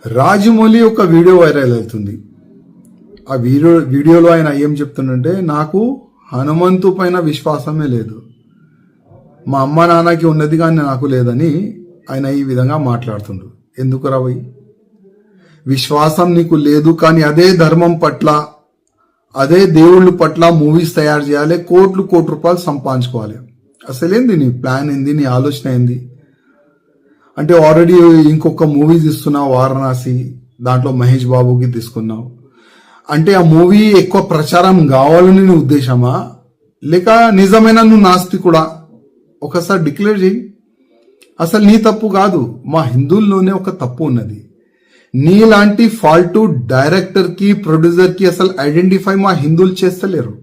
రాజమౌళి ఒక video viral అవుతుంది. ఆ వీడియోలో ఆయన ఏం చెప్తుండంటే, నాకు హనుమంతు పైన విశ్వాసమే లేదు, మా అమ్మ నాన్నకి ఉన్నది కానీ నాకు లేదని ఆయన ఈ విధంగా మాట్లాడుతుండ్రు. ఎందుకు రావయ్యి? విశ్వాసం నీకు లేదు కానీ అదే ధర్మం పట్ల, అదే దేవుళ్ళ పట్ల మూవీస్ తయారు చేయాలి, కోట్ల రూపాయలు సంపాదించుకోవాలి. అసలేంది నీ ప్లాన్ ఏంది? నీ ఆలోచన ఏంది? అంటే ఆల్రెడీ ఇంకొక మూవీ తీస్తున్నావు వారణాసి, దాంట్లో మహేష్ బాబుకి తీసుకున్నావు. అంటే ఆ మూవీ ఎక్కువ ప్రచారం కావాలని నీ ఉద్దేశమా, లేక నిజమైన నువ్వు నాస్తికుడా? ఒకసారి డిక్లేర్ చేయి. అసలు నీ తప్పు కాదు, మా హిందువుల్లోనే ఒక తప్పు ఉన్నది. నీలాంటి ఫాల్టు డైరెక్టర్ కి ప్రొడ్యూసర్ కి అసలు ఐడెంటిఫై మా హిందువులు చేస్తలేరు.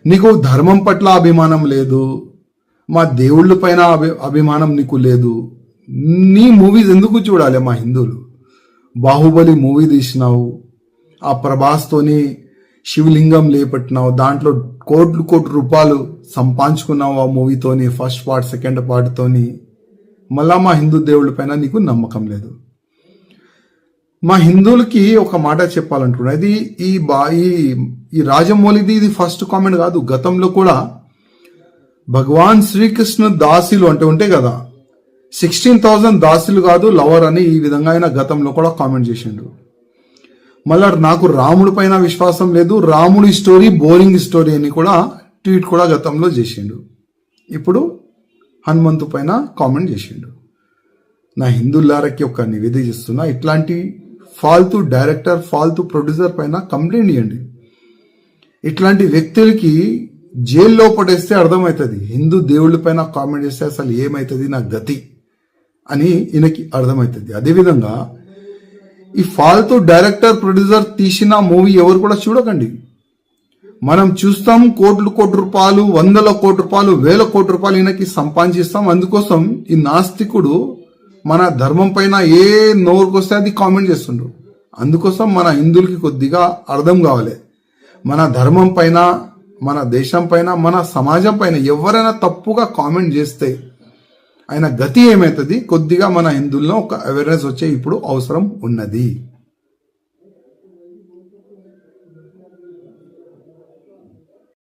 నీకు ధర్మం పట్ల అభిమానం లేదు, మా దేవుళ్ళ పైన అభిమానం నీకు లేదు. నీ మూవీస్ ఎందుకు చూడాలి మా హిందువులు? బాహుబలి మూవీ తీసినావు, ఆ ప్రభాస్తోని శివలింగం లేపట్టినావు, దాంట్లో కోట్ల రూపాయలు సంపాదించుకున్నావు ఆ మూవీతోని, ఫస్ట్ పార్ట్ సెకండ్ పార్ట్ తోని. మళ్ళా మా హిందూ దేవుళ్ళ పైన నీకు నమ్మకం లేదు. మా హిందువులకి ఒక మాట చెప్పాలంటున్నా, ఇది ఈ రాజమౌళిది ఇది ఫస్ట్ కామెంట్ కాదు. గతంలో కూడా భగవాన్ శ్రీకృష్ణ దాసులు అంటే ఉంటాయి కదా, 16,000 దాసులు కాదు లవర్ అని ఈ విధంగా ఆయన గతంలో కూడా కామెంట్ చేసిండు. మళ్ళా నాకు రాముడి పైన విశ్వాసం లేదు, రాముడి స్టోరీ బోరింగ్ స్టోరీ అని కూడా ట్వీట్ కూడా గతంలో చేసిండు. ఇప్పుడు హనుమంతు పైన కామెంట్ చేసిండు. నా హిందువులారకి ఒక నివేదిక చేస్తున్నా, ఇట్లాంటి ఫాల్తూ డైరెక్టర్ ఫాల్తూ ప్రొడ్యూసర్ పైన కంప్లైంట్ ఇవ్వండి. ఇట్లాంటి వ్యక్తులకి జైల్లో పడేస్తే అర్థమవుతుంది, హిందూ దేవుళ్ళ పైన కామెంట్ చేస్తే అసలు ఏమవుతుంది నా గతి అని ఈయనకి అర్థమవుతుంది. అదేవిధంగా ఈ ఫాల్తూ డైరెక్టర్ ప్రొడ్యూసర్ తీసిన మూవీ ఎవరు కూడా చూడకండి. మనం చూస్తాం కోట్ల రూపాయలు, 100 కోట్ల రూపాయలు, 1000 కోట్ల రూపాయలు ఈయనకి సంపాదించిస్తాం. అందుకోసం ఈ నాస్తికుడు మన ధర్మం పైన ఏ నోరుకొస్తే అది కామెంట్ చేస్తుండ్రు. అందుకోసం మన హిందువులకి కొద్దిగా అర్థం కావాలి, మన ధర్మం పైన, మన దేశం పైన, మన సమాజం పైన ఎవరైనా తప్పుగా కామెంట్ చేస్తే ఆయన గతి ఏమవుతుంది, కొద్దిగా మన హిందువుల్లో ఒక అవేర్నెస్ వచ్చే ఇప్పుడు అవసరం ఉన్నది.